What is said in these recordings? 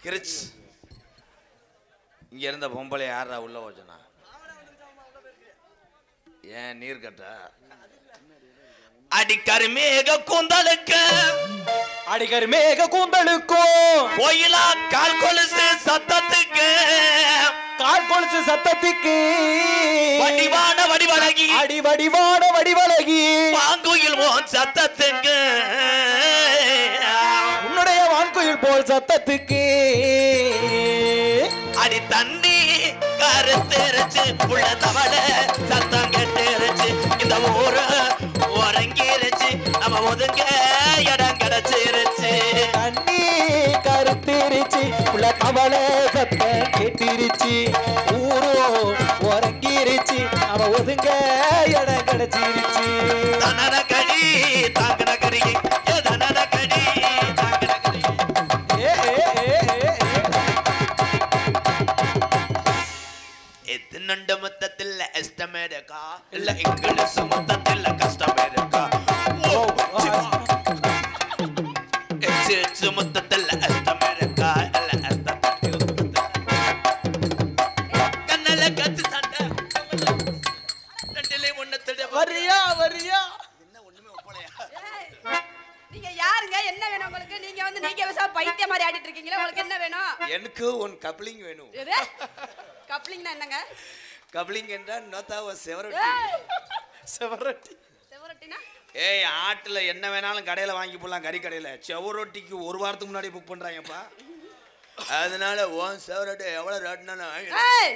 கிரிச் இங்க இருந்த பொம்பளை யாரா உள்ள வச்சனா ஏன் நீர் கட்டா அடிக்கரு மேக கூந்தலுக்கு அடிக்கரு மேக கூந்தலுக்கும் கோயிலா கால் கொலுசு சத்தத்துக்கு கால் கொலுசு சத்தத்துக்கு வடிவான வடிவழகி வடிவான வடிவழகி வாங்குயில் மோன் சத்தத்துக்கு உன்னுடைய வான்குயில் போல் சத்தத்துக்கு அடி தண்ணி கருத்திருச்சு உள்ள தவள சத்தம் கெட்டிருச்சு இந்த ஊரு உறங்கிருச்சு நம்ம ஒதுங்க இடம் கிடைச்சிருச்சு தண்ணி கருத்திருச்சு உள்ள தவள சத்தம் கேட்டிருச்சு ஊரோ உறங்கிருச்சு அவ ஒதுங்க இடம் கிடைச்சிருச்சு தனன கடி தாங்கன கடி தனன கடி தாங்கன கடி எத்தனண்ட மொத்தத்தில் எஸ்டமேடக்கா இல்ல இங்கிலீஷ் மொத்தத்தில் கஷ்டமேடக்கா மொத்தத்தில் எஸ்டமேடக்கா இல்ல கண்ணல கத்து சண்டை ரெண்டிலே ஒண்ணு வரியா வரியா என்ன ஒண்ணுமே ஒப்பலையா நீங்க யாருங்க என்ன வேணும் உங்களுக்கு நீங்க வந்து நீங்க விசா பைத்திய மாதிரி ஆடிட்டு இருக்கீங்களா உங்களுக்கு என்ன வேணும் எனக்கு ஒன் கப்ளிங் வேணும் எது கப்ளிங்னா என்னங்க கப்ளிங் என்றால் நோத்தாவ செவரட்டி செவரட்டி செவரட்டினா ஏய் ஆட்டுல என்ன வேணாலும் கடையில வாங்கி போடலாம் கறி கடையில செவரொட்டிக்கு ஒரு வாரத்துக்கு முன்னாடி புக் பண்றாங்கப்பா அதனால ஓன் செவரட்டி எவ்வளவு ரேட்னா ஏய்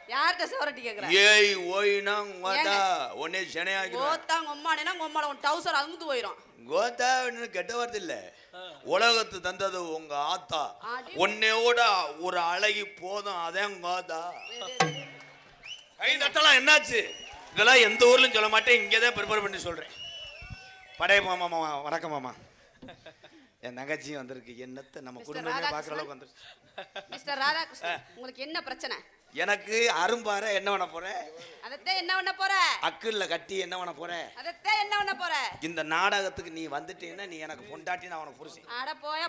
யார்ட்ட செவரட்டி கேக்குற ஏய் ஓய்னா கோத்தா ஒன்னே செனையாக்கி கோத்தாங்க அம்மானேனா உம்மால உன் டவுசர் அங்குது போயிடும் கோத்தா கெட்ட வார்த்தை இல்ல உலகத்து தந்தது உங்க ஆத்தா ஒன்னையோட ஒரு அழகி போதும் அதான் கோத்தா கை தட்டலாம் என்னாச்சு இதெல்லாம் எந்த ஊர்லயும் சொல்ல மாட்டேன் இங்கதான் ப்ரிப்பேர் பண்ணி சொல்றேன் படைய மாமா மாமா வணக்கம் மாமா என் தங்கச்சியும் வந்திருக்கு என்னத்தை நம்ம குடும்பமே பாக்குற அளவுக்கு வந்துருச்சு மிஸ்டர் ராதாகிருஷ்ணன் உங்களுக்கு என்ன பிரச்சனை எனக்கு அரும்பார என்ன பண்ண போற அதத்தே என்ன பண்ண போற அக்குள்ள கட்டி என்ன பண்ண போற அதத்தே என்ன பண்ண போற இந்த நாடகத்துக்கு நீ வந்துட்டீன்னா நீ எனக்கு பொண்டாட்டி நான் உனக்கு புருஷன் அட போயா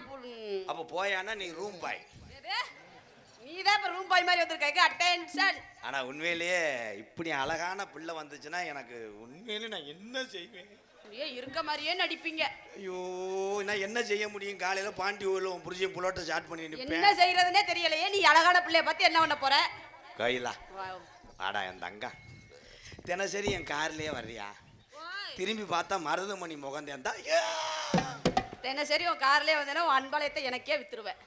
அப்ப போயானா நீ ரூம் பாய் நீதான் இப்ப ரூம் பாய் மாதிரி வந்திருக்க அட்டென்ஷன் ஆனா உண்மையிலேயே இப்படி அழகான பிள்ளை வந்துச்சுன்னா எனக்கு உண்மையிலேயே நான் என்ன செய்வேன் இருக்க மாதிரியே நடிப்பீங்க ஐயோ நான் என்ன செய்ய முடியும் காலையில பாண்டி ஊர்ல உன் புருஷன் புலோட்ட ஸ்டார்ட் பண்ணி என்ன செய்யறதுனே தெரியலையே நீ அழகான பிள்ளைய பார்த்து என்ன பண்ண போற கையிலா ஆடா என் தங்கா தினசரி என் கார்லயே வர்றியா திரும்பி பார்த்தா மருதமணி முகந்தேன் தான் தினசரி உன் கார்லயே வந்தேன்னா உன் அன்பாலயத்தை எனக்கே வித்துருவேன்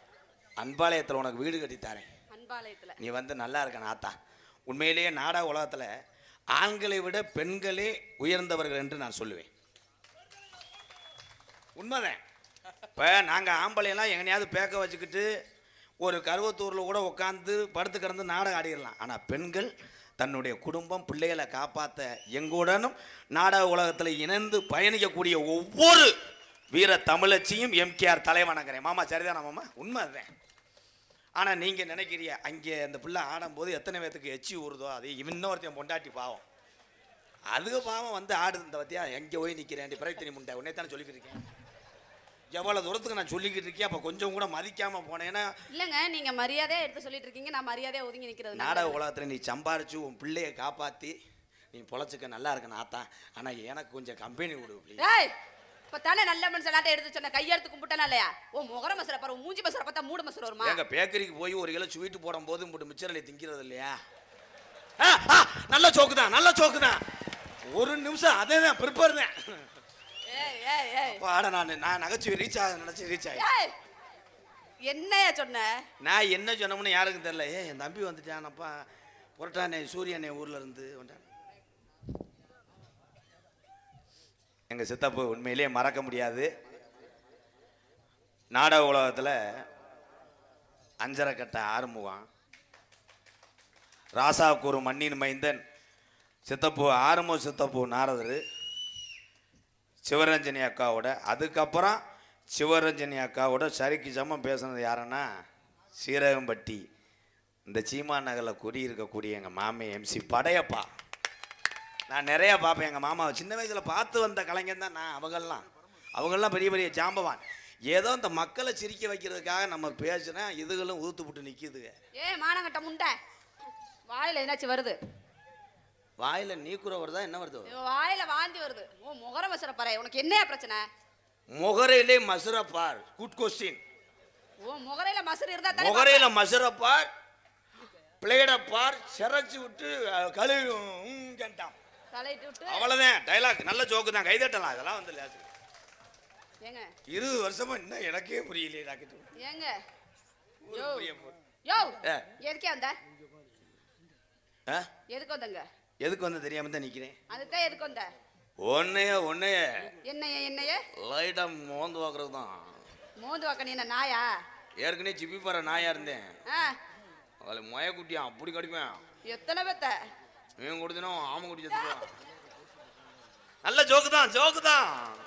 அன்பாலயத்துல உனக்கு வீடு கட்டித்தாரேன் அன்பாலயத்துல நீ வந்து நல்லா இருக்க நாத்தா உண்மையிலேயே நாடக உலகத்துல ஆண்களை விட பெண்களே உயர்ந்தவர்கள் என்று நான் சொல்லுவேன் உண்மைதான் இப்போ நாங்கள் ஆம்பளையெல்லாம் எங்கனையாவது பேக்க வச்சுக்கிட்டு ஒரு கருவத்தூரில் கூட உட்காந்து படுத்து கிடந்து நாடகம் ஆடிடலாம் ஆனால் பெண்கள் தன்னுடைய குடும்பம் பிள்ளைகளை காப்பாற்ற எங்குடனும் நாடக உலகத்தில் இணைந்து பயணிக்கக்கூடிய ஒவ்வொரு வீர தமிழச்சியும் எம்கேஆர் தலைவணங்கிறேன் மாமா சரிதானா மாமா உண்மை அதுதான் ஆனால் நீங்கள் நினைக்கிறீங்க அங்கே அந்த பிள்ளை ஆடும்போது எத்தனை பேத்துக்கு எச்சி ஊறுதோ அது இன்னொருத்தையும் பொண்டாட்டி பாவம் அதுக்கு பாவம் வந்து ஆடுது இந்த பத்தியா எங்கே போய் நிற்கிறேன் பிரயத்தனி முண்டை உன்னே தானே சொல்லிக்கிட்டு இருக்கேன் எவ்வளோ தூரத்துக்கு நான் சொல்லிக்கிட்டு இருக்கேன் அப்போ கொஞ்சம் கூட மதிக்காமல் போனேன்னா இல்லைங்க நீங்கள் மரியாதையாக எடுத்து சொல்லிட்டு இருக்கீங்க நான் மரியாதையாக ஒதுங்கி நிற்கிறது நாடக உலகத்தில் நீ சம்பாரிச்சு உன் பிள்ளையை காப்பாற்றி நீ பொழைச்சிக்க நல்லா இருக்க நாத்தான் ஆனால் எனக்கு கொஞ்சம் கம்பெனி விடு ஏய் இப்போ தானே நல்ல மனுஷனாட்ட எடுத்து சொன்ன கையெடுத்து கும்பிட்டானா இல்லையா ஓ முகர மசரை பாரு மூஞ்சி மசரை பார்த்தா மூடு மசரை வருமா எங்க பேக்கரிக்கு போய் ஒரு கிலோ ஸ்வீட் போடும்போது போட்டு மிச்சரில் திங்கிறது இல்லையா நல்ல சோக்கு தான் நல்ல சோக்கு தான் ஒரு நிமிஷம் அதே தான் ப்ரிப்பேர் தான் பாட நான் நகைச்சுவை ரீச் ஆக நினைச்சு ரீச் ஆகி என்னையா சொன்ன நான் என்ன சொன்னோம்னு யாருக்கும் தெரியல என் தம்பி வந்துட்டானப்பா புரட்டானே சூரியனே ஊர்ல இருந்து வந்தான் எங்க சித்தப்பு உண்மையிலேயே மறக்க முடியாது நாடக உலகத்தில் அஞ்சரை கட்ட ஆறுமுகம் ராசாவுக்கு ஒரு மண்ணின் மைந்தன் சித்தப்பு ஆறுமுக சித்தப்பு நாரதர் சிவரஞ்சனி அக்காவோட அதுக்கப்புறம் சிவரஞ்சனி அக்காவோட சரிக்கு சமம் பேசுனது யாருன்னா சீரகம்பட்டி இந்த சீமா நகரில் குடியிருக்கக்கூடிய எங்கள் மாமே எம்சி படையப்பா நான் நிறையா பார்ப்பேன் எங்கள் மாமாவை சின்ன வயசில் பார்த்து வந்த கலைஞன் தான் நான் அவங்கெல்லாம் பெரிய பெரிய ஜாம்பவான் ஏதோ இந்த மக்களை சிரிக்க வைக்கிறதுக்காக நம்ம பேசுனா இதுகளும் ஊத்து போட்டு நிக்குதுங்க. மானங்கட்ட முண்டை வாயில என்னாச்சு வருது? வாயில நீக்குற வருதா என்ன வருது? வாயில வாந்தி வருது. ஓ முகர மசர பாரு. உனக்கு என்ன பிரச்சனை? முகரையிலே மசுரப்பார். Good question. ஓ முகரையில மசுறு இருந்தா தானே. முகரையில மசுரப்பார் பிளேட பார் சிரச்சு விட்டு கழுவி கேட்டான். களையிட்டு விட்டு அவ்வளவுதான் டைலாக். நல்ல ஜோக்கு தான், கைதட்டலாம். இதெல்லாம் வந்து லேசு. ஏங்க 20 வருஷமா என்ன எனக்கே புரியலையே டாக்டர். ஏங்க யோ எதுக்கே வந்த? எதுக்கு வந்தங்க? எதுக்கு வந்த தெரியாம தான் நிக்கிறேன். அதுதான் எதுக்கு வந்த? ஒன்னைய என்னைய லைட்டா மோந்து வாக்குறது தான். மோந்து வாக்க நீ என்ன நாயா? ஏற்கனவே சிப்பி பாற நாயா இருந்தேன். அவளை மொய குட்டியா அப்படி கடிப்பேன். எத்தனை பேத்த இவன் கொடுத்தனும் ஆம குட்டி செத்துவான். நல்ல ஜோக்கு தான்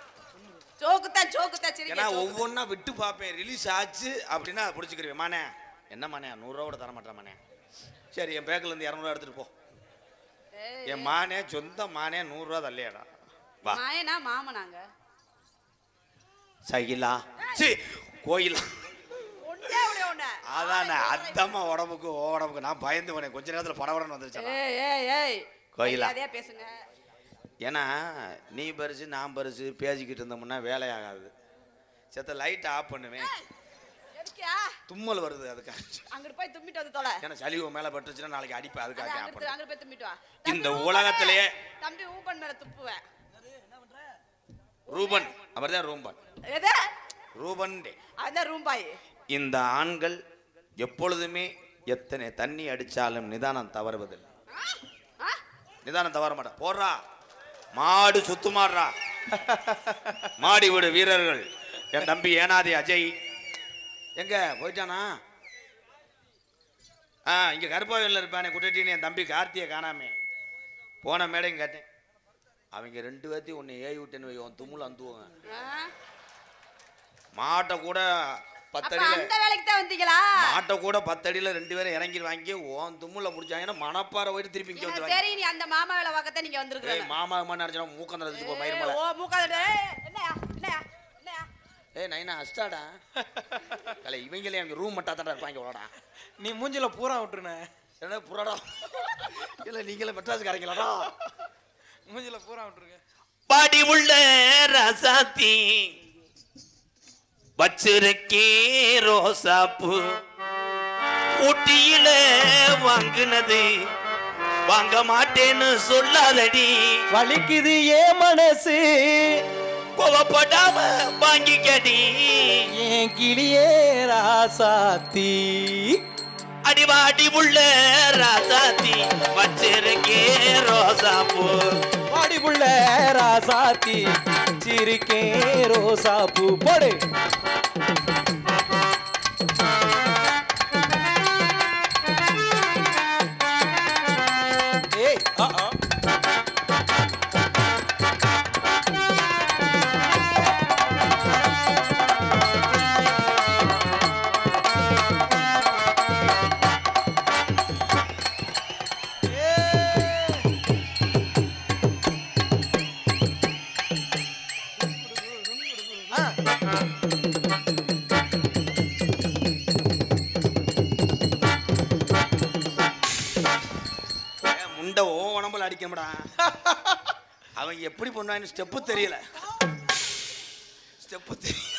ஏன்னா ஒவ்வொன்னா விட்டு பார்ப்பேன். ரிலீஸ் ஆச்சு அப்படின்னா பிடிச்சிக்கிறேன். மானே என்ன மானே 100 ரூபா கூட தர மாட்டேன் மானே. சரி என் பேக்கில் இருந்து 200 ரூபா எடுத்துட்டு போ. என் மானே சொந்த மானே 100 ரூபா தள்ளியாடா. மாயனா மாமனாங்க சகிலா சி கோயிலா அதானே அத்தம்மா உடம்புக்கு நான் பயந்து போனேன். கொஞ்ச நேரத்தில் படவடன்னு வந்துருச்சேன். கோயிலா பேசுங்க. ஏன்னா நீ பரிசு நான் பரிசு பேசிக்கிட்டு இருந்தோம்னா வேலையாகாது. செத்த லைட் ஆஃப் பண்ணுவேன். தும்மல் வருது அதுக்காக. அங்கிட்டு போய் தும்மிட்டு வந்து தொலை. ஏன்னா சளிவு மேல பட்டுச்சுன்னா நாளைக்கு அடிப்பேன். அதுக்காக அங்கிட்டு போய் தும்மிட்டு வா. இந்த உலகத்திலேயே தம்பி ஊபன் மேல துப்புவேன். ரூபன் அவர்தான் ரூபன். எது ரூபன் அதான் ரூபாய். இந்த ஆண்கள் எப்பொழுதுமே எத்தனை தண்ணி அடிச்சாலும் நிதானம் தவறுவதில்லை. நிதானம் தவற மாட்டா. போடுறா மாடு சுத்து மாடுறா. மாடி வீடு வீரர்கள் என் தம்பி ஏனாதி அஜய் எங்க போயிட்டானா? இங்க கருப்பாவையில் இருப்பானே குட்டின்னு என் தம்பி கார்த்தியை காணாமே. போன மேடையும் கேட்டேன். அவங்க 2 பேர்த்தையும் உன்னை ஏவி விட்டேன்னு வை, உன் தும்முல அந்துவாங்க. மாட்டை கூட 10 அடியில மாட்டை கூட 10 அடியில 2 பேரும் இறங்கி வாங்கி உன் தும்முல முடிச்சாங்கன்னா மணப்பாறை போயிட்டு திருப்பி இங்க வந்து சரி நீ அந்த மாமா வேலை பார்க்கத்தான் நீங்க வந்திருக்கீங்க. மாமா நினைச்சா மூக்கம் நடந்துச்சு போ மயிர் மேல. ஓ மூக்கம் என்னயா என்னயா என்னயா நைனா அஸ்டாடா கலை இவங்களே அவங்க ரூம் மட்டும் தான்டா இருப்பாங்க. ஓடா நீ மூஞ்சில பூரா விட்டுருன. என்ன புறாடா இல்ல நீங்களே மெட்ராஸ் கரைக்கலாடா. மூஞ்சில பூரா விட்டுருங்க. பாடி உள்ள ரசாத்தி வச்சிருக்கே ரோசாப்பு ஊட்டியில வாங்குனது வாங்க மாட்டேன்னு சொல்லாதடி. வலிக்குது ஏ மனசு கோவப்படாம வாங்கிக்கடி. ஏன் கிளியே ராசாத்தி அடிவாடி உள்ள ராசாத்தி வச்சிருக்கே ரோசாப்பூ. பாடி புள்ள ராசாத்தி சிரிக்கே ரோசாப்பூ. போடு ஏய் முண்டை ஓ உடம்புல அடிக்கணும்டா. அவங்க எப்படி பண்ணுவாங்க ஸ்டெப்பு தெரியல. ஸ்டெப்பு தெரியல.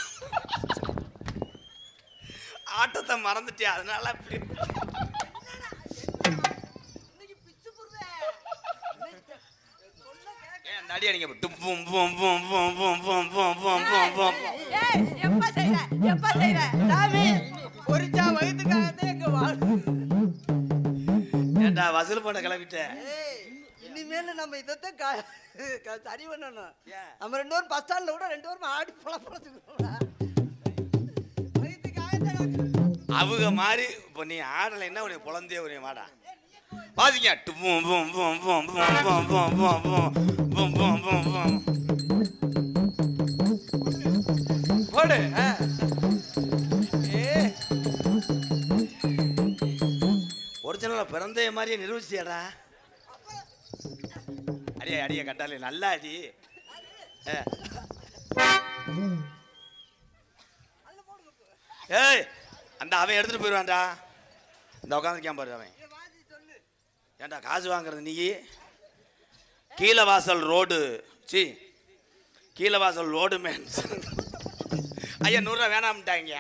ஆட்டத்தை மறந்துட்டே அதனால அப்படி அடி அடிங்க. எப்ப செய்ற சாமி பொரிச்சா வயித்துக்காகவே ஏண்டா வசூல் பண்ண கிளம்பிட்டேன். இனிமேல் நம்ம இதைத்தான் சரி பண்ணணும். நம்ம 2 பேரும் பஸ் ஸ்டாண்ட்ல கூட 2 பேரும் ஆடி பொழப்பொழச்சுக்கணும். அவங்க மாதிரி இப்போ நீ ஆடலை என்ன உடைய குழந்தைய உடைய மாடா பாதிங்க. போடு ஒரிஜினலா பிறந்த மாதிரியே நிரூபிச்சியாடா. அடியே அடியே கட்டாலே நல்லா அடி. ஏய் அந்த அவன் எடுத்துட்டு போயிடுவான்டா. இந்த உட்காந்துருக்கான் பாரு அவன். ஏன்டா காசு வாங்குறது நீ? Keezhavasal road Keezhavasal road man. ஐயா 100 ரூபா வேணாம்ட்டாங்க.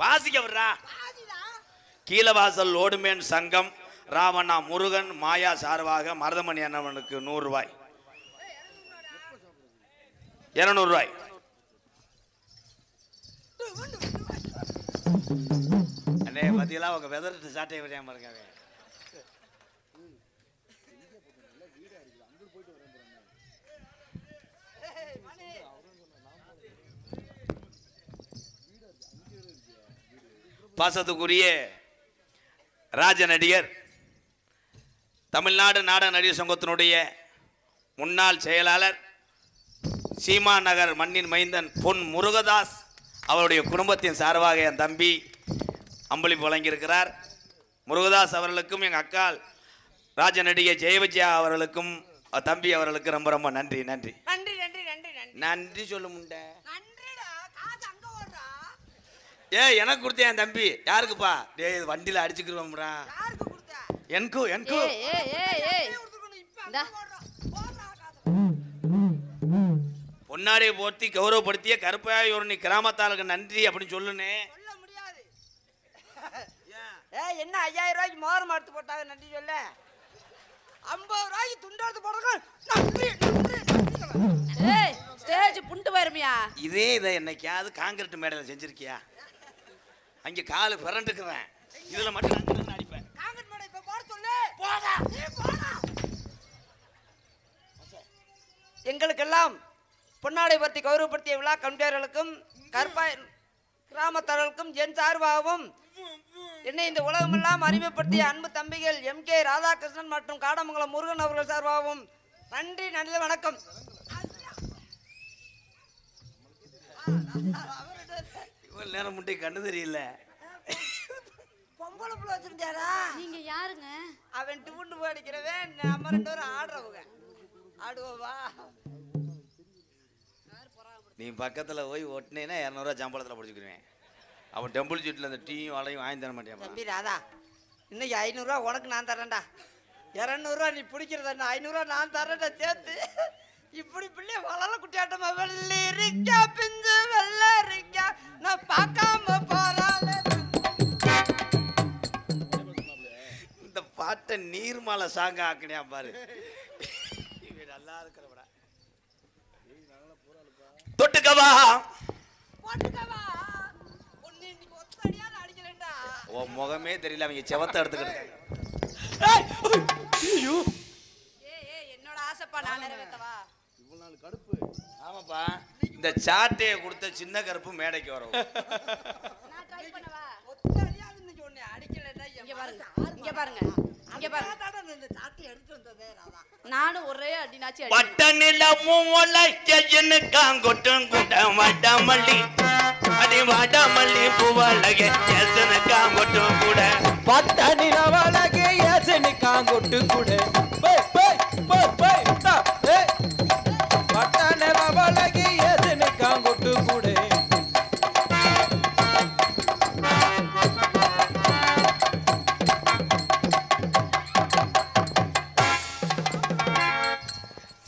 வாசிக்க விடுறா. கீழவாசல் ஓடுமேன் சங்கம் ராவண்ணா முருகன் மாயா சார்பாக மருதமணி அண்ணவனுக்கு 100 ரூபாய். 200 ரூபாய். அண்ணே பத்தியெல்லாம் அவங்க வெதர்ட்டு சாட்டை விடாம இருக்காங்க. பாசத்துக்குரிய ராஜ நடிகர் தமிழ்நாடு நாடக நடிகர் சங்கத்தினுடைய முன்னாள் செயலாளர் சீமா நகர் மண்ணின் மைந்தன் பொன் முருகதாஸ் அவருடைய குடும்பத்தின் சார்பாக என் தம்பி அம்பளிப்பு வழங்கியிருக்கிறார். முருகதாஸ் அவர்களுக்கும் எங்கள் அக்கால் ராஜ நடிகை ஜெயவிஜயா அவர்களுக்கும் தம்பி அவர்களுக்கு ரொம்ப ரொம்ப நன்றி நன்றி நன்றி நன்றி நன்றி நன்றி நன்றி சொல்ல முண்டை. நன்றிடா. காசு அங்க ஓடுறா. எனக்கு கொடுத்தேன் என் தம்பி. யாருக்குப்பா? டேய் வண்டியில் அடிச்சுக்கிறோம்டா. யாருக்கு கொடுத்த? எனக்கு பொன்னாடியை போர்த்தி கௌரவப்படுத்திய கருப்பாயூரணி கிராமத்தாளுக்கு நன்றி அப்படின்னு சொல்லுனே. சொல்ல முடியாது. என்ன 5000 ரூபாய்க்கு மோதிரம் எடுத்து போட்டாங்க நன்றி சொல்ல. 50 ரூபாய்க்கு துண்டு எடுத்து போடுறாங்க நன்றி நன்றி நன்றி. ஸ்டேஜ் புண்டு வருமியா? இதை என்னைக்காவது காங்கிரீட் மேடையில் செஞ்சிருக்கியா? அங்கே காலு பிறண்டுக்குறேன். இதுல மட்டும் அடிப்பேன். காங்கிரீட் மேடை இப்ப போட சொல்லு. போடா நீ போடா. எங்களுக்கெல்லாம் பொன்னாடை பற்றி கௌரவப்படுத்திய விழா கமிட்டியாளர்களுக்கும் கற்பாய் கிராமத்தார்களுக்கும் என் சார்பாகவும் என்னை இந்த உலகமெல்லாம் அறிமுகப்படுத்திய அன்பு தம்பிகள் MK ராதாகிருஷ்ணன் மற்றும் காடமங்கலம் முருகன் அவர்கள் சார்பாகவும் நன்றி நல்ல வணக்கம். இவ்வளவு நேரம் முட்டை கண்ணு தெரியல. பொம்பளை புள்ள வச்சிருந்தாரா? நீங்க யாருங்க? அவன் டூண்டு போடிக்கிறவன் நம்ம 2 பேரும் ஆடுறவங்க. ஆடுவோவா? நீ பக்கத்துல போய் ஒட்டினேன்னா 200 ரூபா சம்பளத்தில் பிடிச்சிக்கிடுவேன். அவன் டெம்பிள் சீட்டில் அந்த டீயும் வளையும் வாங்கி தர மாட்டேன். தம்பி ராதா, இன்னைக்கு 500 ரூபா உனக்கு நான் தரேன்டா. 200 ரூபா நீ பிடிக்கிறதா? 500 ரூபா நான் தரேன்டா சேர்த்து. இப்படி பிள்ளை வளர குட்டியாட்டமா வெள்ளி இருக்கா பிஞ்சு வெள்ள இருக்கா நான் பார்க்காம போறாள். இந்த பாட்டை நீர்மலை சாங்க ஆக்கினியா பாரு. நல்லா இருக்கிறவடா. தொட்டுக்கவா போட்டுக்கவா ஒன்னு இன்னைக்கு ஒத்தடியா அடிக்கலடா. உன் முகமே தெரியல. அவங்க செவத்தை எடுத்துக்கிட்டு. என்னோட ஆசைப்பா நான் நிறைவேத்தவா? இவ்வளவு நாள் கடுப்பு. ஆமாப்பா. இந்த சாட்டையை கொடுத்த சின்ன கருப்பு மேடைக்கு வரும். நான் ட்ரை பண்ணவா? ஒத்தடியா இன்னைக்கு ஒன்னு அடிக்கலடா. இங்க பாருங்க இங்க பாருங்க இங்க பாருங்க. இந்த சாட்டை எடுத்து வந்ததே ராதா. நானும் ஒரே அடினாச்சி அடி. பட்டனிலமும் ஒலைக்கன்னு காங்கொட்டும் கூட்டம் வடமல்லி அடி வடமல்லி பூவழகே எசனு காங்கொட்டும் கூட பட்டனிலவழகே எசனு காங்கொட்டு கூட பட்டனிலவழகே எசனு காங்கொட்டு கூட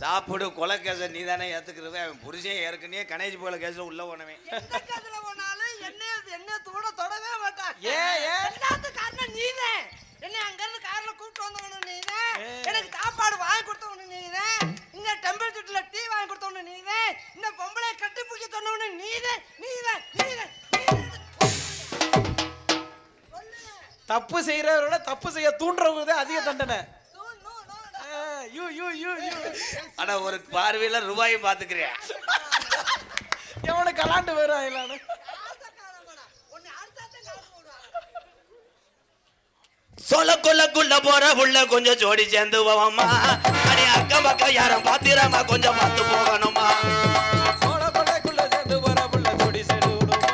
சாப்பிடு கொலை கேச நீ தானே ஏத்துக்கிறது. அவன் புருஷன் ஏற்கனவே கணேஜ் போல கேச உள்ள போனவன். என்ன தொடவே மாட்டான். எல்லாத்துக்கும் காரணம் நீதான். என்ன அங்க இருந்து கார்ல கூப்பிட்டு வந்தவனு நீதான். எனக்கு சாப்பாடு வாங்கி கொடுத்தவனு நீதான். இந்த டெம்பிள் சீட்ல டீ வாங்கி கொடுத்தவனு நீதான். இந்த பொம்பளை கட்டி பிடிக்க சொன்னவனு நீதான் நீதான் நீதான். தப்பு செய்யறவரோட தப்பு செய்ய தூண்டுறவங்க அதிக தண்டனை. ஆனா ஒரு பார்வையில ரூபாயும் பாத்துக்கிறேன். எவனை கலாண்டு வரும். சொல்ல கொள்ளக்குள்ள போற உள்ள கொஞ்சம் ஜோடி சேர்ந்து போவோமா? அடி அக்கம் பக்கம் யாரும் பாத்திரமா கொஞ்சம் பார்த்து போகணுமா? கொலைக்குள்ள சேர்ந்து போற உள்ள ஜோடி சேர்ந்து விடுமா?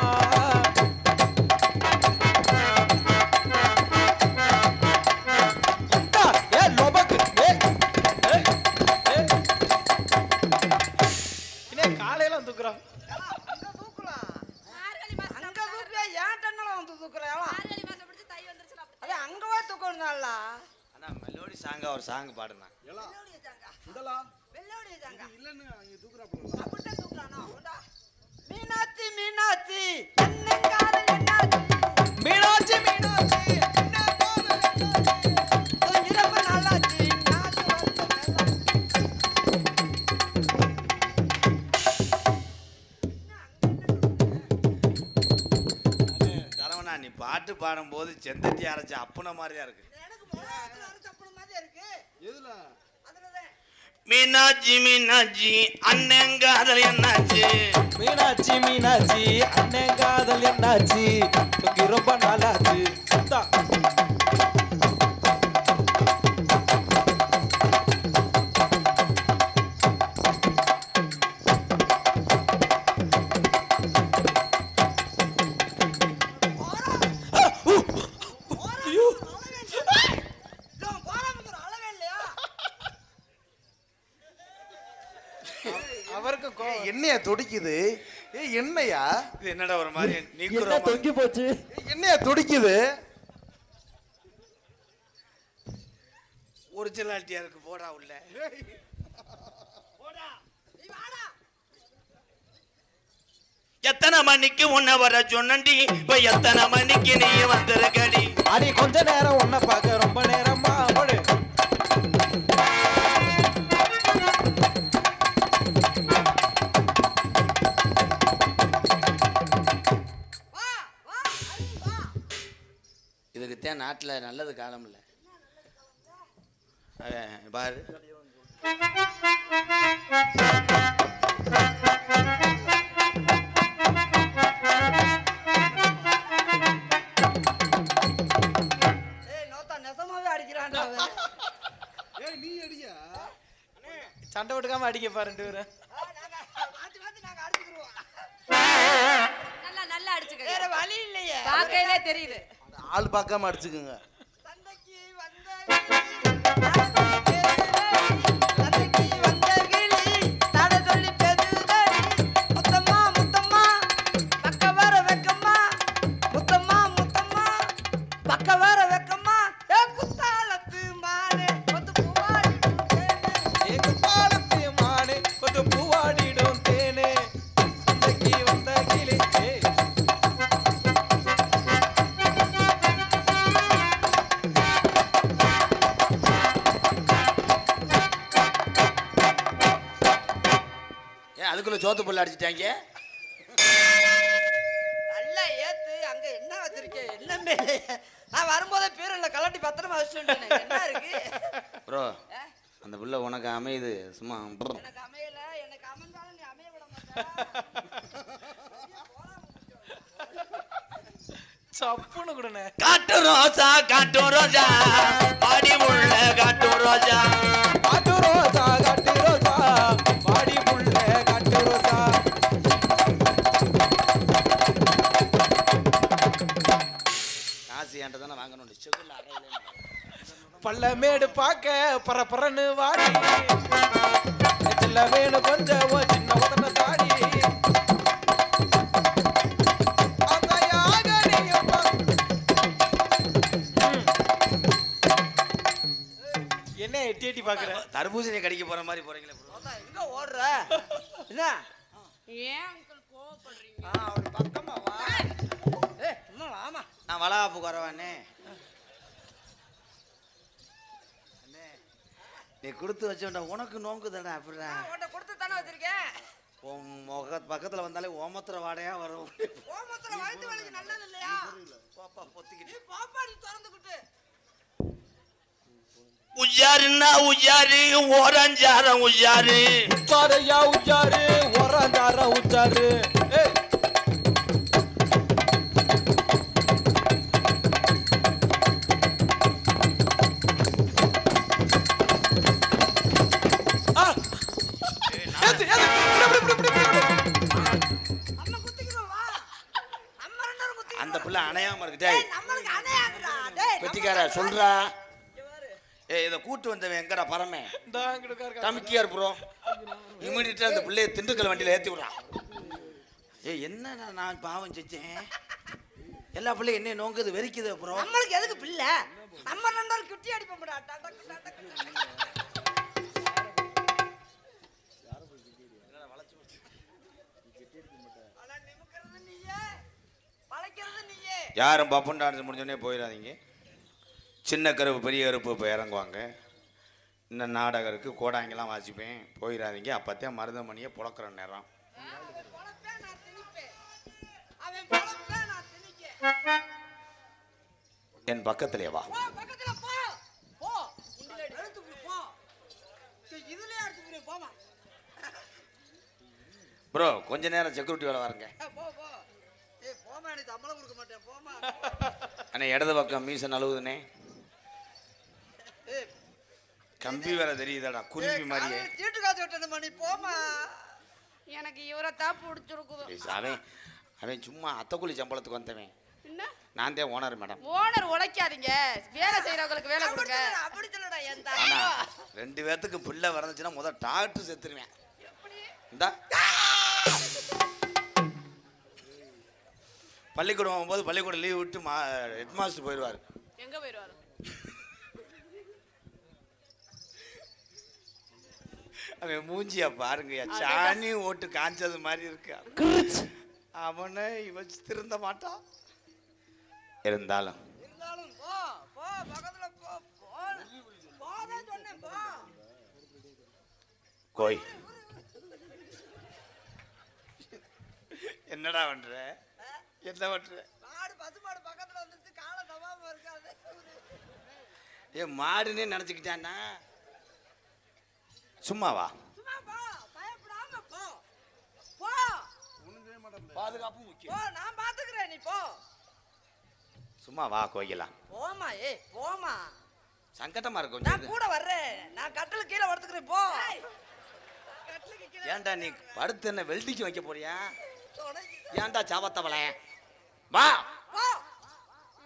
காலையில தூக்குறான். அங்க தூக்கலாம். அங்க தூக்கியா ஒரு நாளா ஆனா மெலோடி சாங்கா ஒரு சாங் பாடுனா வெள்ளோடிய சாங்கா இதலா வெள்ளோடிய சாங்கா இல்லன்னு அங்க தூக்குறாப்ல அப்படியே தூக்குறானோ ஓடா மீனாட்சி மீனாட்சி என்னங்காதல் என்னாச்சு மீனாட்சி மீனாட்சி என்ன காதல் என்னாச்சு இரவு நாளாச்சு நாலு வருஷம் சரவணா நீ பாட்டு பாடும்போது செந்தட்டி அரைச்ச அப்பன மாதிரியா இருக்கு எனக்கு மொளகாத்துல அரைச்ச அப்பள மாதிரி இருக்கு எதுல அதுலதான் மீனாட்சி மீனாட்சி அண்ணங்க அதில் என்னாச்சு மீனாட்சி மீனாட்சி அண்ணன் காதல் என்னாச்சு தூக்கி ரொம்ப நாளாச்சு அவருக்கு என்னையா துடிக்குது என்னையா இது என்னடா ஒரு மாதிரி என்ன நீக்குற தொங்கி போச்சு என்னையா துடிக்குது ஒரிஜினாலிட்டியா இருக்கு போடா உள்ள எத்தனை மணிக்கு உன்னை வர சொன்னண்டி இப்ப எத்தனை மணிக்கு நீ வந்திருக்கடி அடி கொஞ்ச நேரம் உன்னை பார்க்க ரொம்ப நேரமா ஓடு இதுக்குத்தான் நாட்டுல நல்லது காலம் இல்ல பாரு சண்டை விட்டுக்காம அடிக்க பாரு ரெண்டு பேரும் நல்லா நல்லா அடிச்சுக்க வேற வழி இல்லையே பாக்கையிலே தெரியுது ஆள் பார்க்காம அடிச்சுக்குங்க சந்தைக்கு வந்த கிளி தட சொல்லி பேசுதடி முத்தம்மா முத்தம்மா பக்க வர வெக்கம்மா முத்தம்மா முத்தம்மா பக்க வர வெக்கம்மா ஏ குத்தாலத்து மானே கொத்து பூவாடிடும் தேனே பாலத்து மானே கொத்து பூவாடிடும் தேனே சந்தைக்கு வந்த கிளி ஏன் அதுக்குள்ள சோத்து புல்ல அடிச்சிட்டாங்க நல்லா ஏத்து அங்க என்ன வச்சிருக்கேன் என்னமே இல்லையே. நான் வரும்போதே பீரல்ல கலட்டி பத்திரமா வச்சுட்டேன் என்ன இருக்கு ப்ரோ அந்த புள்ள உனக்கு அமையுது சும்மா எனக்கு அமையல எனக்கு அமைந்தாலும் நீ அமைய விட மாட்டே சப்புன்னு கொடுனே காட்டு ரோசா பாடி உள்ள காட்டு ரோஜா காட்டு ரோசா பாடி புள்ள காட்டு ரோசா காசு என்கிட்ட தானே வாங்கணும் செக்குள்ள அறையில பள்ளமேடு பார்க்க பரபரன்னு வாடி நெத்தில வேணும் கொஞ்சம் ஓ சின்ன உதன தாடி அதையாக நீயும் என்ன எட்டி எட்டி பாக்குற தர்பூசணி கடிக்க போற மாதிரி போறீங்களே bro. எங்க ஓடுற என்ன ஏன் அங்கிள் கோவப்படுறீங்க அவர் பக்கமா வா இன்னும் வாமா நான் வளகாப்புக்கு வரவானே அண்ணே நீ கொடுத்து வச்சோட உனக்கு நோங்குதாடா அப்படிடா உன்னை கொடுத்து தானே வச்சிருக்கேன் உன் பக்கத்துல வந்தாலே ஓமத்துற வாடையா வரும் கோமத்துல வயித்து வலிக்கு நல்லது இல்லையா பாப்பா பொத்திக்கிட்டு நீ பாப்பாடி திறந்துக்கிட்டு உஜாருன்னா உஜாரு ஓரஞ்சாரம் உஜாரு உச்சாரையா உச்சாரு ஒராஞ்சார உச்சாரு அம்மா குத்திக்கிறோம் வா அம்மா ரெண்டு பேரும் குத்தி அந்த புள்ள அணையாம இருக்கு டேய் நம்மளுக்கு அணையாதுடா டேய் வெட்டிக்கார சொல்றா ஏய் இத கூட்டு வந்தவன் எங்கடா பரமே தாங்கிட்டு தமிக்கியார் ப்ரோ இமிடியட்டா அந்த பிள்ளைய திண்டுக்கல் வண்டியில ஏத்தி விடுறான் ஏய் என்னடா நான் பாவம் செஞ்சேன் எல்லா பிள்ளையும் என்ன நோங்குது வெறிக்குது ப்ரோ நம்மளுக்கு எதுக்கு பிள்ளை நம்ம ரெண்டு பேரும் குட்டி அடிப்போம்டா. டடக்கு டடக்கு. ஆனா நிமுக்கிறது நீயே, பழைக்கிறது நீயே. யாரும் பப்பன் டான்ஸ் முடிஞ்சோடனே போயிடாதீங்க. சின்ன கருப்பு பெரிய கருப்பு இப்போ இறங்குவாங்க. இன்னும் நாடகம் இருக்குது, கோடாங்கெல்லாம் வாசிப்பேன். போயிடாதீங்க. அப்போத்தான் மருதமணியை புழக்கிற நேரம். அவன் பொழப்பே நான் திணிப்பேன். அவன் பொழப்பே நான் திணிக்கேன். என் பக்கத்திலே வா. போ பக்கத்துல போ. போ. உண்டில எடுத்து புடி போ. இதுலயே எடுத்து புடி போமா. ப்ரோ கொஞ்ச நேரம் செக்யூரிட்டி வேலை வாருங்க. போ போ. ஏய் போமா, நீ சம்பளம் கொடுக்க மாட்டேன் போமா. அண்ணே இடது பக்கம் மீசை நழுவுதுனே. ஏய் கம்பி வேற தெரியுதாடா குருவி மாதிரியே. சீட்டு காசு கட்டணுமா நீ போமா. எனக்கு இவரை தான் பிடிச்சிருக்குது. ஏய், அவன் சும்மா அத்தைக்குழி சம்பளத்துக்கு வந்தவன். என்ன நான் தான் ஓனர் மேடம். ஓனர் உழைக்காதீங்க, வேலை செய்யறவங்களுக்கு வேலை கொடுங்க. அப்படி சொல்லடா என் ஆனா தாய். 2 பேத்துக்கு பிள்ளை வரந்துச்சுன்னா முதல் டாக்டர் செத்துருவேன். இந்தா பள்ளிக்கூடம் போகும்போது பள்ளிக்கூடம் லீவ் விட்டு ஹெட் மாஸ்டர் போயிடுவார். எங்க போயிடுவாரு? அவன் மூஞ்சியா பாருங்கய்யா, சாணி ஓட்டு காஞ்சது மாதிரி இருக்கு. அவனை இவன் திருந்த மாட்டான். இருந்தாலும் போ போ பக்கத்துல போ. போதான் சொன்னேன் போ. கோய் என்னடா பண்ற? என்ன பண்ற? மாடு பசுமாடு பக்கத்துல வந்துச்சு, காலை தவாம இருக்காது. மாடுன்னே நினைச்சுக்கிட்டான்னா சும்மாவா? சும்மா போ, பயப்படாம போ. போ பாதுகாப்பு முக்கியம். போ, நான் பாத்துக்கிறேன், நீ போ. சும்மா வா கோயிலாம். போமா ஏய் போமா. சங்கடமா இருக்கும். நான் கூட வர்றேன். நான் கட்டில கீழே படுத்துக்கிறேன் போ. கட்டிலுக்கு கீழே ஏன்டா நீ படுத்து என்ன வெல்டிக்கு வைக்க போறியா? துணைக்கு ஏன்டா சாவத்தவள? வா போ.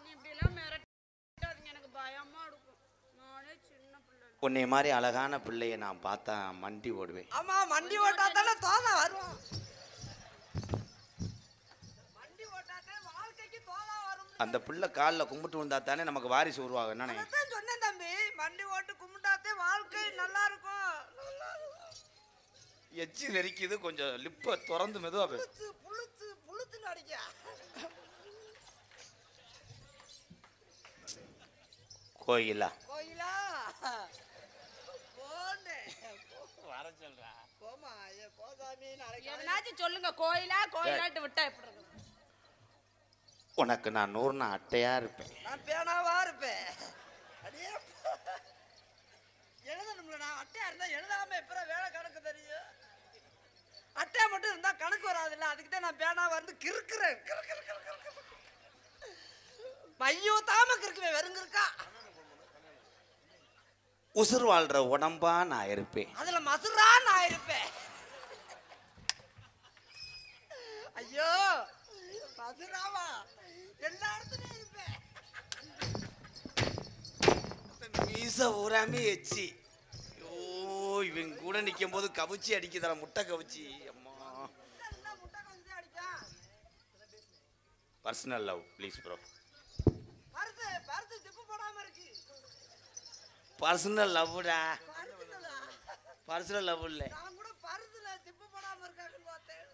நீ இப்படி எல்லாம் மிரட்டாதீங்க, எனக்கு பயமா இருக்கும். நானே சின்ன பிள்ளை. உன்னை மாதிரி அழகான பிள்ளைய நான் பார்த்தா மண்டி ஓடுவேன். ஆமா மண்டி ஓட்டா தானே தோதா வரும். மண்டி ஓட்டாதே வாழ்க்கைக்கு தோதா வரும். அந்த பிள்ளை காலில் கும்பிட்டு விழுந்தா தானே நமக்கு வாரிசு உருவாகும். என்னண்ணே? அதான் சொன்னேன் தம்பி, மண்டி ஓட்டு கும்பிட்டாதே வாழ்க்கை நல்லா இருக்கும். எச்சி நெரிக்குது, கொஞ்சம் லிப்பை திறந்து மெதுவா பேசு. புளுத்து நடிக்க. கோயிலா கோயிலா போனே வர சொல்றா. போமா ஏ போசாமி நாளைக்கு எதனாச்சும் சொல்லுங்க, கோயிலா கோயிலாட்டு விட்டா எப்படி இருக்கும்? உனக்கு நான் 100 அட்டையா இருப்பேன். நான் பேனாவா இருப்பேன். அடியே எழுதணும்ல, நான் அட்டையா இருந்தா எழுதாம எப்பற வேலை கணக்கு தெரியும். அட்டையா மட்டும் இருந்தா கணக்கு வராதுல்ல, அதுக்கு தான் நான் பேனாவா இருந்து கிறுக்குறேன். மையோ தாம கிறுக்குவேன், வெறுங்க இருக்கா. உசுர் வாழ்ற உடம்பா நான் இருப்பேன். அதுல மசுரா நான் இருப்பேன். ஐயோ மசுராவா எல்லா இடத்துலயும் இருப்பேன். மீச ஊராமே எச்சி. ஐயோ இவன் கூட நிற்கும் போது கவிச்சி அடிக்குதா, முட்டை கவிச்சி. அம்மா முட்டை கொஞ்சம் அடிச்சா பர்சனல் லவ் ப்ளீஸ் ப்ரோ. பருத்து சிப்பு போடாம இருக்கு. பர்சனல் லவ்டா. பருத்துடா. பர்சனல் லவ் இல்லை. நான் கூட பருத்துல சிப்பு போடாம இருக்காங்கன்னு பார்த்தேன்.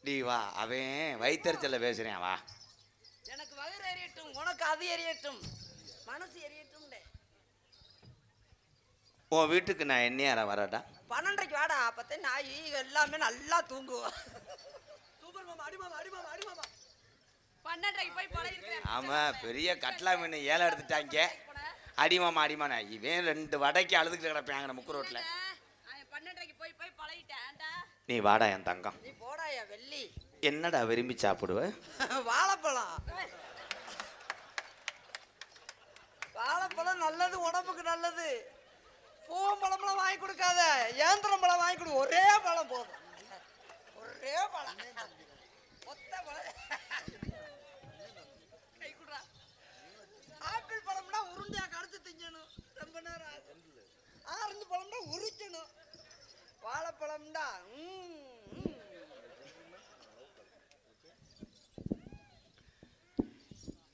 டி வா, அவன் வயிற்றுச்சல பேசுறேன் வா. எனக்கு வயிறு எரியட்டும், உனக்கு அது எரியட்டும், மனசு எரியட்டும். உன் வீட்டுக்கு நான் என்னையார வரட்டா? 12:30 வாடா, அப்பத்தே நாய் எல்லாமே நல்லா தூங்குவோம். சூப்பர் மாமா, அடி மாமா, அடி மாமா, அடி மாமா. 12:30 போய் பழகிருக்கிறேன். ஆமா பெரிய கட்லா மீன் ஏலம் எடுத்துட்டாங்க. அடிமாமா அடிமாண்ணா இவன் 2 வடைக்கு அழுதுகிட்டு கிடப்பாங்க நம்ம முக்கு ரோட்ல. 12:30 போய் போய் பழகிட்டேன்டா. நீ வாடா என் தங்கம். நீ போடாயா வெள்ளி. என்னடா விரும்பி சாப்பிடுவ? வாழைப்பழம். வாழைப்பழம் நல்லது, உடம்புக்கு நல்லது. பூவம்பழம்லாம் வாங்கி கொடுக்காத, ஏந்திரம் பழம் வாங்கி கொடு. ஒரே பழம் போதும், ஒரே பழம், ஒத்த பழம். கை குடுறா. ஆப்பிள் பழம்னா உருண்டையா கடிச்சு திங்கணும், ரொம்ப நேரம் ஆகும். ஆரஞ்சு பழம்னா உரிக்கணும். வாழைப்பழம்டா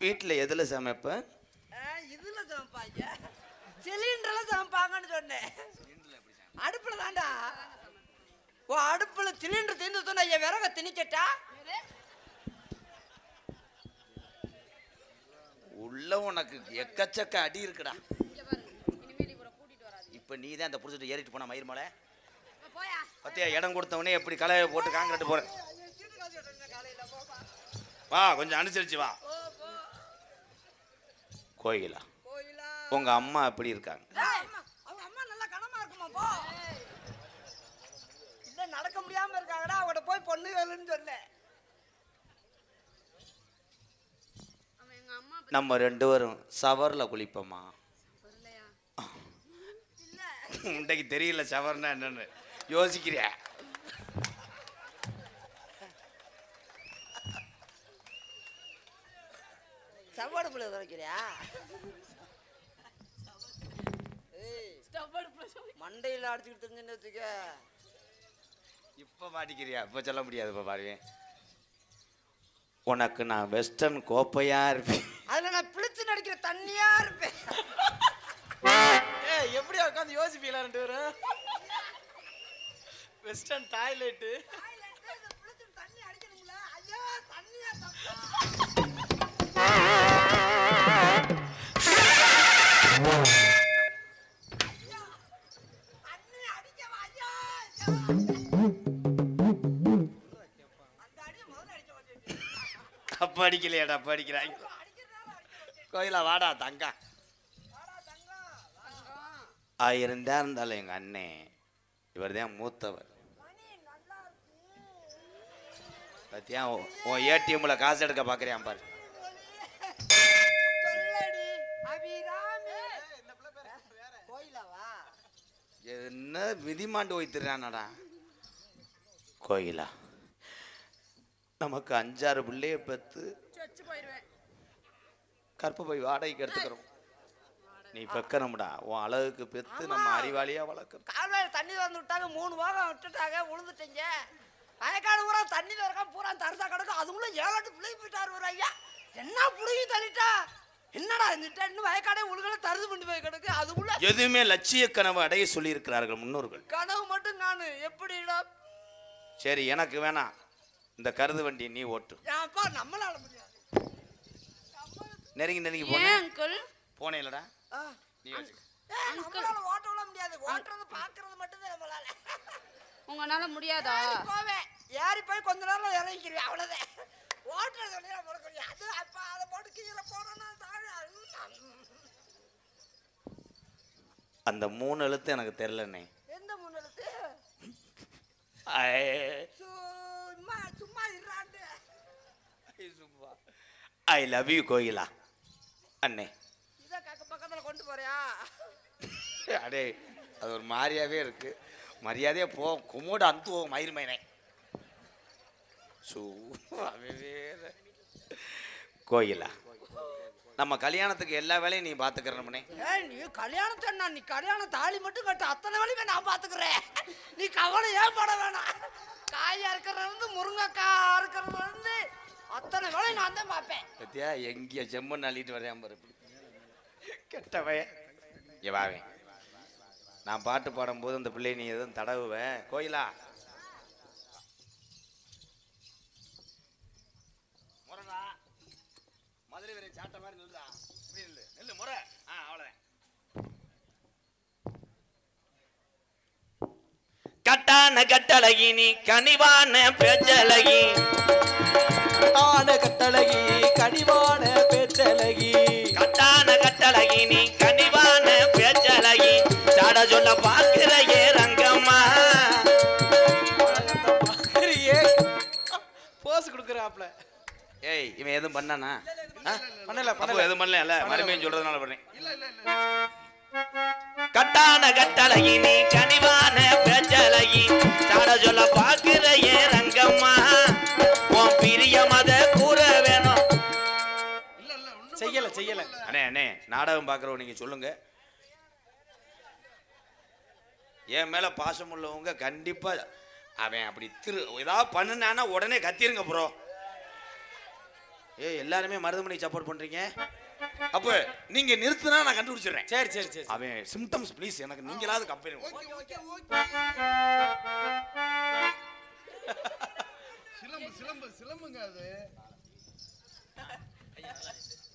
வீட்டில் எதில் சமைப்ப? இதுல சமைப்பாங்க, சிலிண்டர்ல சமைப்பாங்கன்னு சொன்னேன். அடுப்புல தாண்டா. ஓ, அடுப்புல சிலிண்டர் தீர்ந்து சொன்ன என் விறக திணிச்சட்டா உள்ள உனக்கு எக்கச்சக்க அடி இருக்குடா. இப்ப நீ தான் அந்த புடிச்சிட்டு ஏறிட்டு போன மயிர் மலை பத்தியா? இடம் கொடுத்தவனே எப்படி கலையை போட்டு காங்கிரட்டு போற. வா கொஞ்சம் அனுசரிச்சு வா. கோயிலா, உங்க அம்மா எப்படி இருக்காங்க? அவங்க அம்மா நல்லா கனமா இருக்குமா? போ. இல்ல நடக்க முடியாம இருக்காங்கடா, அவட போய் பொண்ணு வேலுன்னு சொன்ன. நம்ம 2 பேரும் ஷவர்ல குளிப்போமா? இன்றைக்கு தெரியல ஷவர்னா என்னன்னு யோசிக்கிறியா? சவடுப்புல வைக்கிறியா? மண்டையில அடிச்சுக்கிட்டு தெரிஞ்சுன்னு வச்சுக்க. இப்ப மாட்டிக்கிறியா? இப்ப சொல்ல முடியாது. இப்ப பாருவேன், உனக்கு நான் வெஸ்டர்ன் கோப்பையா இருப்பேன். அதுல நான் பிடிச்சு நடிக்கிற தண்ணியா இருப்பேன். எப்படி உட்காந்து யோசிப்பீங்களா 2 பேரும்? வெஸ்டர்ன் டாய்லெட் தண்ணி அடிக்கணும்ல. ஐயோ தண்ணியா அப்ப அடிக்கலையாடா? அப்ப அடிக்கிறாங்க. கோயிலா வாடா தங்கா. இருந்தா இருந்தாலும் எங்க அண்ணே இவர் தான் மூத்தவர். பத்தியா உன் ஏடிஎம்ல காசு எடுக்க பாக்குறியான் பாரு. என்ன விதிமாண்டு வைத்துறானடா. கோயிலா, நமக்கு 5-6 பிள்ளைய பெத்து கற்ப போய் வாடகைக்கு எடுத்துக்கிறோம். நீ பெக்கணும்டா. உன் அழகுக்கு பெத்து நம்ம அறிவாளியா வளர்க்கணும். கால்வாயில தண்ணி திறந்து விட்டாங்க, 3 வாரம் விட்டுட்டாங்க, உழுதுட்டீங்க. வயக்காடு பூரா தண்ணி திறக்க பூரா தரிசா கிடக்கும். அதுக்குள்ள 7-8 பிள்ளை போயிட்டாரு ஒரு ஐயா. என்ன புடுங்கி தள்ளிட்டா? என்னடா இருந்துட்டா? இன்னும் வயக்காடே உழுகல தருது பண்ணி போய் கிடக்கு. அதுக்குள்ள எதுவுமே லட்சிய கனவு அடைய சொல்லி இருக்கிறார்கள் முன்னோர்கள். கனவு மட்டும் நானு எப்படிடா? சரி, எனக்கு வேணாம். இந்த கருது வண்டி நீ ஓட்டு. ஏன்ப்பா நம்மளால முடியாது. நெருங்கி அங்கிள் போனேலடா. நீ வச்சுக்க. நம்மளால ஓட்டவும் முடியாது. ஓட்டுறது பாக்குறது மட்டும் தான் நம்மளால. உங்களால முடியாதா? போவேன், ஏறி போய் கொஞ்ச நேரம் இறங்கிக்கிறேன், அவ்வளவுதான். ஓட்டுறது முடியாது. அது அப்ப அதை போட்டு கீழே போனோம்னா அந்த 3 எழுத்து எனக்கு தெரியலண்ணே. எந்த 3 எழுத்து? சும்மா இறாண்டு. ஐ லவ் யூ கோயிலா. அண்ணே இத பக்கத்துல கொண்டு போறியா? அடே அது ஒரு மாதிரியாவே இருக்கு. மரியாதையா போ. குமோடு அந்து மயிர் மயனே. கோயிலா, நம்ம கல்யாணத்துக்கு எல்லா வேலையும் நீ பாத்துக்கிறனே. நீ கல்யாணத்தை நீ கல்யாண தாலி மட்டும் கட்டு, அத்தனை வேலையுமே நான் பாத்துக்கிறேன். நீ கவலை ஏன் பட வேணாம். காயா இருக்கிறது இருந்து முருங்கைக்காய் இருக்கிறது இருந்து அத்தனை வேலையும் நான் தான் பார்ப்பேன். பத்தியா எங்கேய செம்மண் அள்ளிட்டு வரையாம பாரு. கெட்டவன் வாவே. நான் பாட்டு பாடும்போது அந்த பிள்ளை நீ எதுவும் தடவுவேன். கோயிலா முறடா, மதுரை வரை சாட்ட மாதிரி நில்லுடா. இப்படி நில்லு, நில்லு முறை. அவ்வளவுதான். கட்டான கட்டழகி நீ கனிவான பேச்சழகி. கட்டான கட்டழகி கனிவான பேச்சழகி. கட்டான கட்டழகி நீ கனிவான பேச்சழகி. சாட சொல்ல பாக்குறையே ரங்கம்மா. போஸ் கொடுக்குறாப்ல. ஏய் இவன் எதுவும் பண்ணானா? பண்ணல எதுவும் பண்ணல. மறுமையும் சொல்றதுனால பண்ணேன். கட்டான கட்டழகி நீ கனிவான பேச்சழகி. சாட சொல்ல பாக்குறையே ரங்கம்மா. உன் பிரியம் அத கூற வேணும். செய்யல. அண்ணே நாடகம் பாக்குறவங்க நீங்க சொல்லுங்க. என் மேல பாசம் உள்ளவங்க கண்டிப்பா அவன் அப்படி ஏதாவது பண்ணுனானா உடனே கத்திருங்க ப்ரோ. எல்லாருமே மருதமணி சப்போர்ட் பண்றீங்க. அப்ப நீங்க நிறுத்துனா நான் கண்டுபிடிச்சிடுறேன். சரி சரி சரி. அவன் சிம்டம்ஸ் ப்ளீஸ் எனக்கு நீங்களாவது கம்பெனி. சிலம்புங்க அது.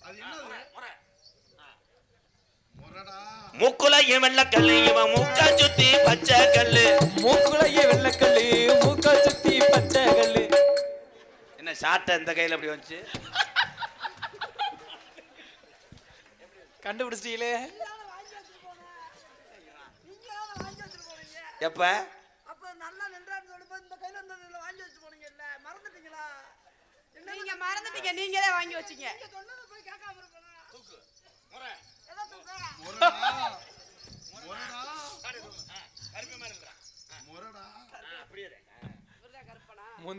அது என்னது? மூக்குலையும் வெள்ளக்கல்லு இவன் மூக்கா சுத்தி பச்சை கல்லு. மூக்குலையும் வெள்ளக்கல்லு மூக்கா சுத்தி பச்சை கல்லு. என்ன ஷார்ட்டா இந்த கையில அப்படி வந்துச்சு? கண்டுபிடிச்சிட்டீங்களே. எப்ப அப்ப நல்லா நின்றான்னு சொல்லும்போது இந்த கையில வந்து வாங்கி வச்சு போனீங்கல்ல, மறந்துட்டீங்களா? நீங்க மறந்துட்டீங்க, நீங்களே வாங்கி வச்சீங்க. சொன்னதை போய் கேட்காம இருக்கலாம்.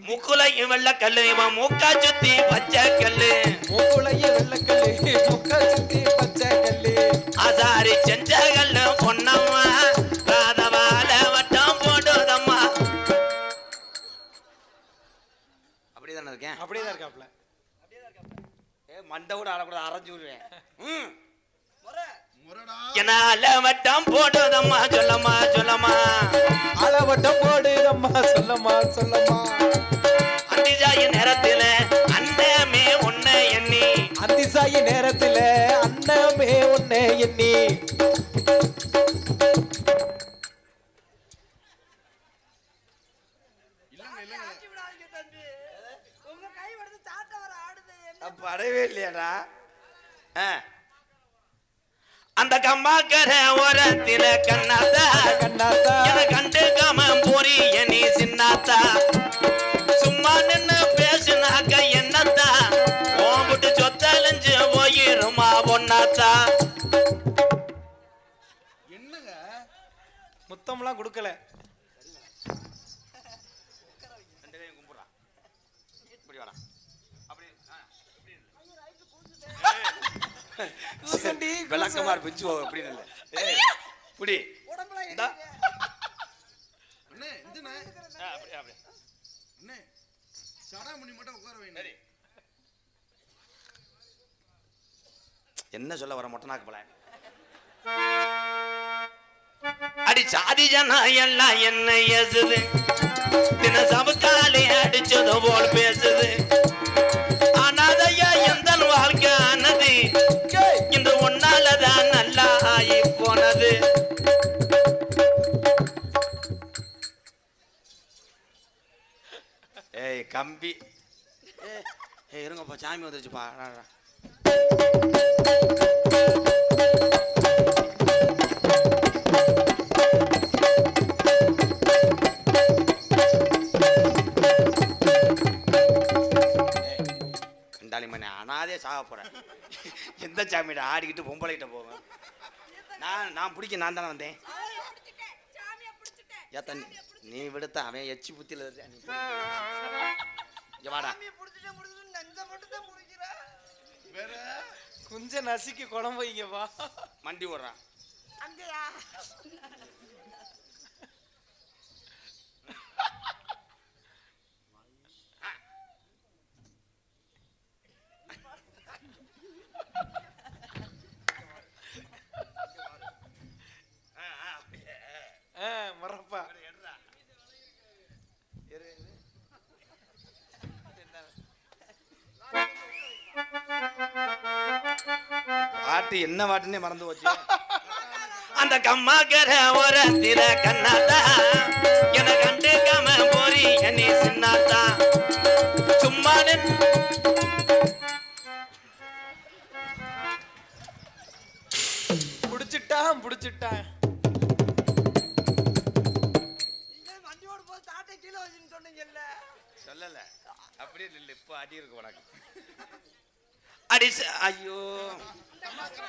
மூக்குலையும் வெள்ளக்கல்லு இவன் மூக்கா சுத்தி பச்சை கல்லு. மூக்குலையும் வெள்ளக்கல்லு மூக்கா சுத்தி பச்சை கல்லு. ஆசாரி செஞ்ச கல்லு பொன்னம்மா ராதவால வட்டம் போடுதம்மா. அப்படிதானே இருக்கேன்? அப்படியேதான் இருக்காப்ல. மண்டை கூட ஆடக்கூடாது, அரைஞ்சு விடுவேன். என்னால வட்டம் போடுதம்மா சொல்லம்மா சொல்லம்மா. அளவட்டம் போடுதம்மா சொல்லம்மா சொல்லம்மா. அந்திசாய நேரத்துல அண்ணமே உன்னை எண்ணி. அந்திசாய நேரத்துல அண்ணமே உன்னை எண்ணி. படவே இல்லையாடா. அந்த கம்மாக்கர ஓரத்தில கண்ணாத்தா கண்ணாத்தா என கண்டுக்காம போறிய நீ சின்னாத்தா. சும்மா நின்னு பேசுனாக்க என்னத்தா ஓம்பிட்டு சொத்தலைஞ்சு போயிருமா பொன்னாத்தா. என்னங்க முத்தம்லாம் கொடுக்கல. விளக்கமாறு பிச்சு அப்படின்னு இல்ல. புடி அண்ணே இதுனே அப்படி அப்படி அண்ணே சடாமணி மட்டும் உட்கார வைங்க. என்ன சொல்ல வர மொட்டை நாக்கு போல. அடி சாதி ஜனா எல்லாம் என்ன ஏசுது, தின சபக்காலே அடிச்சது போல் பேசுது. ஆனாதையா எந்த வாழ்க்கை ஆனது இந்த ஒன்னாலதான் நல்லா ஆகி போனது. ஏய் கம்பி இருங்கப்பா, சாமி வந்துருச்சுப்பா. அனாதே சாக போறேன். எந்த சாமியிட ஆடிக்கிட்டு பொம்பளைகிட்ட போவேன். நான் பிடிக்க நான் தானே வந்தேன். ஏத்த நீ விடுத்த அவன் எச்சி புத்தியில வாடா. கொஞ்சம் நசுக்கி குழம்பு வைங்க வா. மண்டி ஓடுறான். மறப்பா பாட்டு என்ன பாட்டுன்னே மறந்து போச்சு. அந்த கம்மாக்கர ஓரத்தில கண்ணாத்தா என கண்டுக்காம போறி என்னை சின்னாத்தா. சும்மா புடிச்சிட்டான் புடிச்சிட்டான். சொல்லல அப்படியே நில்லு. இப்போ அடி இருக்கு உனக்கு. அடி ஐயோ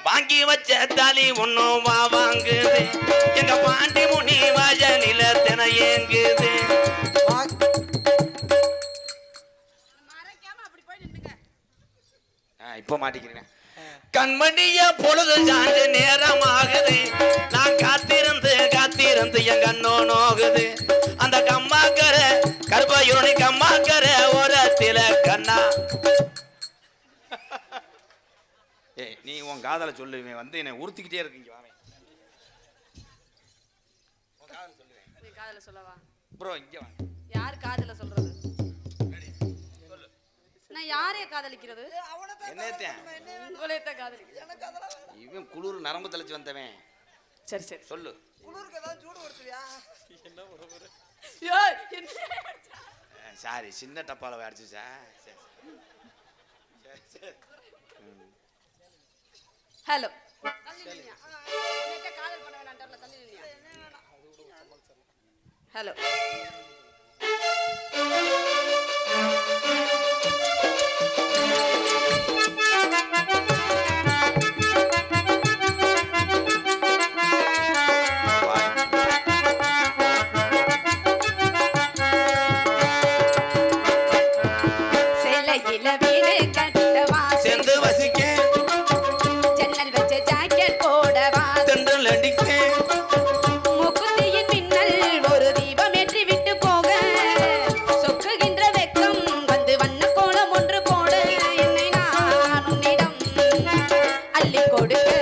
வாங்கி வச்ச தாலி ஒன்னும் வா வாங்குது. எங்க பாண்டி முனி வாஜனில தின ஏங்குது. இப்ப மாட்டிக்கிறேன். கண்மணிய பொழுது சாஞ்சு நேரம் ஆகுது. நான் காத்திருந்து காத்திருந்து என் கண்ணோ நோகுது. அந்த கம்மாக்கர கருப்பையுனி கம்மாக்கர ஓரத்தில கண்ணா உன் காதலை சொல்லுவேன் வந்து என்னை உறுத்திக்கிட்டே இருக்கீங்க வாங்க உன் காதலை சொல்லுவேன் நீ காதல சொல்லவா ப்ரோ இங்க வாங்க யார் காதல சொல்றது சொல்லு நான் யாரைய காதலிக்கிறது என்னத்தேன் உங்களையத்த காதலிக்கிறேன் இவன் குளிர் நரம்பு தலைச்சு வந்தவன் சரி சரி சொல்லு குளிருக்கு ஏதாவது சூடு வருதுயா ஏய், என்ன? சாரி சின்ன டப்பால அடிச்சு சார் சரி ஹலோ காதல் பண்ண வேணாம்ல தள்ளி ஹலோ ஜன்னல் வச்ச ஜாக்கெட் போடவா தென்றல் அடிக்க முக்குத்தியின் மின்னல் ஒரு தீபம் ஏற்றி விட்டு போக சொக்குகின்ற வெக்கம் வந்து வண்ண கோலம் ஒன்று போட அள்ளி கொடுக்க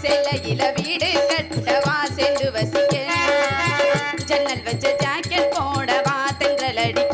சிலையில வீடு கட்டவா சேர்ந்து வசிக்க ஜன்னல் வச்ச ஜாக்கெட் போடவா தென்றல் அடிக்க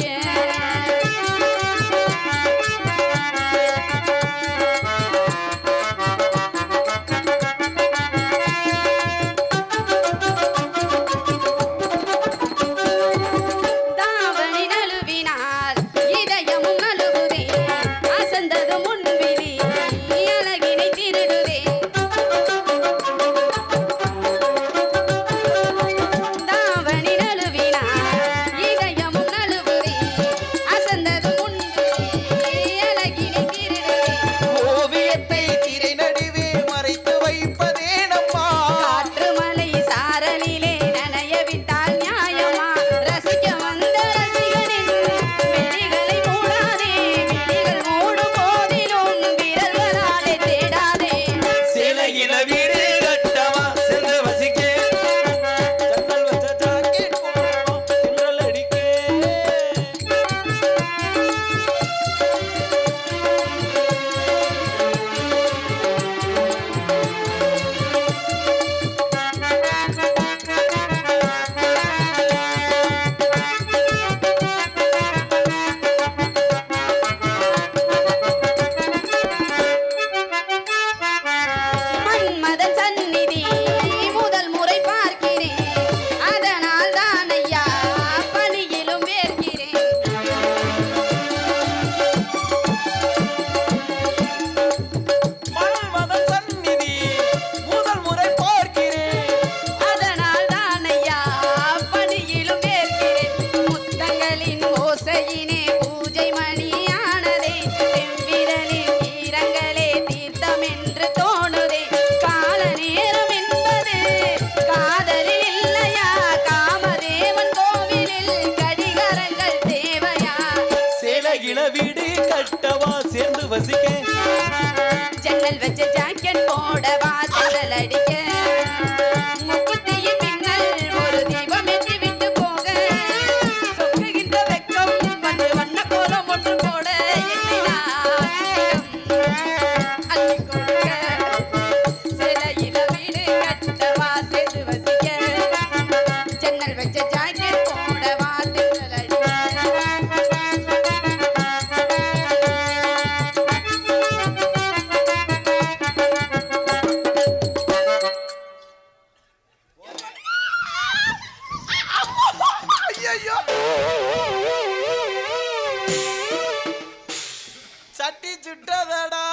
சட்டி சுட்டதடா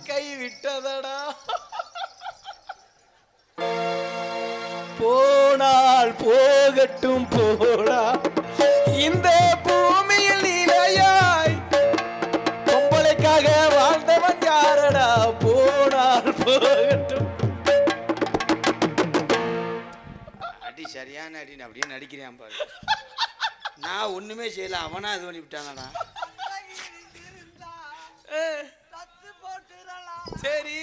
கை விட்டதடா போனால் போகட்டும் போடா இந்த பூமியில் நிலையாய் பொம்பளைக்காக வாழ்ந்தவன் யாரடா போனால் போகட்டும் அடி சரியான அடின்னு அப்படியே நடிக்கிறேன் பாரு நான் ஒண்ணுமே செய்யல அவனா இது பண்ணி விட்டானடா சரி